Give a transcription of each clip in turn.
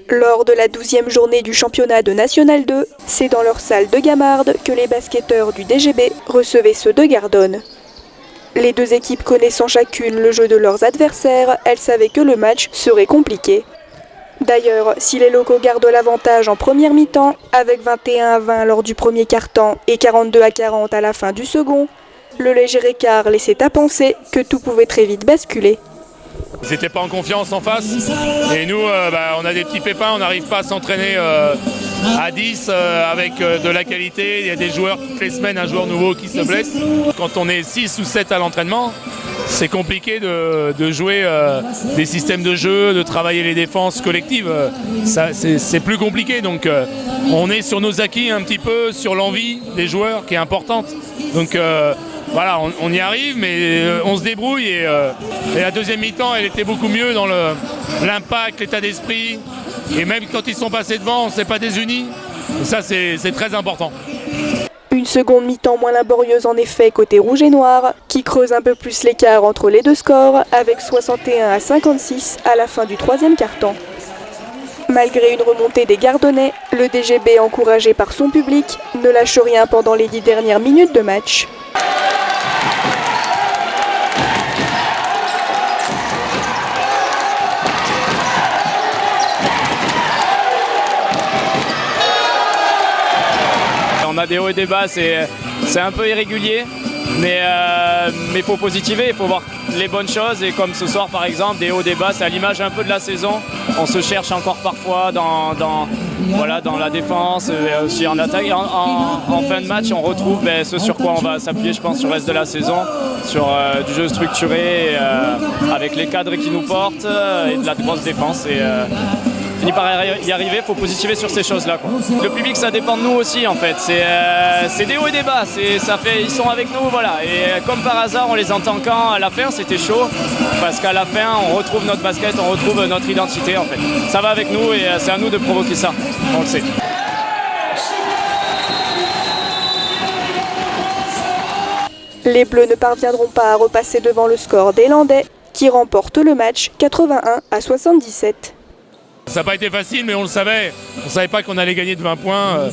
Lors de la 12e journée du championnat de National 2, c'est dans leur salle de Gamarde que les basketteurs du DGB recevaient ceux de Gardonne. Les deux équipes connaissant chacune le jeu de leurs adversaires, elles savaient que le match serait compliqué. D'ailleurs, si les locaux gardent l'avantage en première mi-temps, avec 21-20 lors du premier quart-temps et 42-40 à la fin du second, le léger écart laissait à penser que tout pouvait très vite basculer. Ils n'étaient pas en confiance en face et nous on a des petits pépins, on n'arrive pas à s'entraîner à 10 avec de la qualité. Il y a des joueurs toutes les semaines, un joueur nouveau qui se blesse. Quand on est 6 ou 7 à l'entraînement, c'est compliqué de jouer des systèmes de jeu, de travailler les défenses collectives. C'est plus compliqué, donc on est sur nos acquis un petit peu, sur l'envie des joueurs qui est importante. Donc voilà, on y arrive, mais on se débrouille et la deuxième mi-temps, elle était beaucoup mieux dans l'impact, l'état d'esprit. Et même quand ils sont passés devant, on ne s'est pas désunis. Et ça, c'est très important. Une seconde mi-temps moins laborieuse en effet côté rouge et noir, qui creuse un peu plus l'écart entre les deux scores, avec 61-56 à la fin du troisième quart-temps. Malgré une remontée des Gardonnais, le DGB, encouragé par son public, ne lâche rien pendant les 10 dernières minutes de match. On a des hauts et des bas, c'est un peu irrégulier, mais il faut positiver, il faut voir les bonnes choses. Et comme ce soir par exemple, des hauts, des bas, c'est à l'image un peu de la saison. On se cherche encore parfois dans la défense, aussi en attaque. En fin de match, on retrouve ce sur quoi on va s'appuyer, je pense, sur le reste de la saison, sur du jeu structuré, avec les cadres qui nous portent et de la grosse défense. Finit par y arriver, il faut positiver sur ces choses-là. Le public, ça dépend de nous aussi en fait. C'est des hauts et des bas, ils sont avec nous, voilà. Et comme par hasard, on les entend quand à la fin, c'était chaud, parce qu'à la fin, on retrouve notre basket, on retrouve notre identité en fait. Ça va avec nous et c'est à nous de provoquer ça, on le sait. Les Bleus ne parviendront pas à repasser devant le score des Landais, qui remportent le match 81-77. Ça n'a pas été facile, mais on le savait. On ne savait pas qu'on allait gagner de 20 points.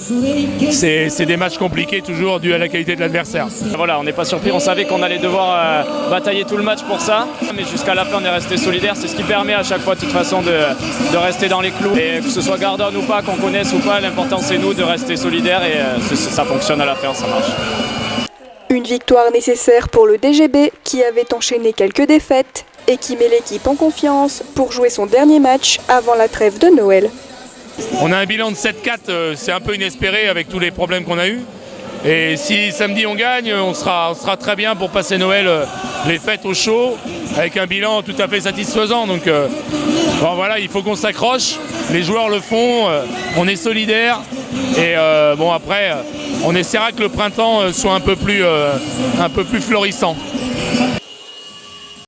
C'est des matchs compliqués, toujours dû à la qualité de l'adversaire. Voilà, on n'est pas surpris, on savait qu'on allait devoir batailler tout le match pour ça. Mais jusqu'à la fin, on est resté solidaire. C'est ce qui permet à chaque fois, de toute façon, de rester dans les clous. Et que ce soit Gardonne ou pas, qu'on connaisse ou pas, l'important c'est nous de rester solidaires et ça fonctionne à la fin, ça marche. Une victoire nécessaire pour le DGB, qui avait enchaîné quelques défaites et qui met l'équipe en confiance pour jouer son dernier match avant la trêve de Noël. On a un bilan de 7-4, c'est un peu inespéré avec tous les problèmes qu'on a eus. Et si samedi on gagne, on sera très bien pour passer Noël, les fêtes au chaud, avec un bilan tout à fait satisfaisant. Donc voilà, il faut qu'on s'accroche, les joueurs le font, on est solidaires. Et après, on essaiera que le printemps soit un peu plus florissant.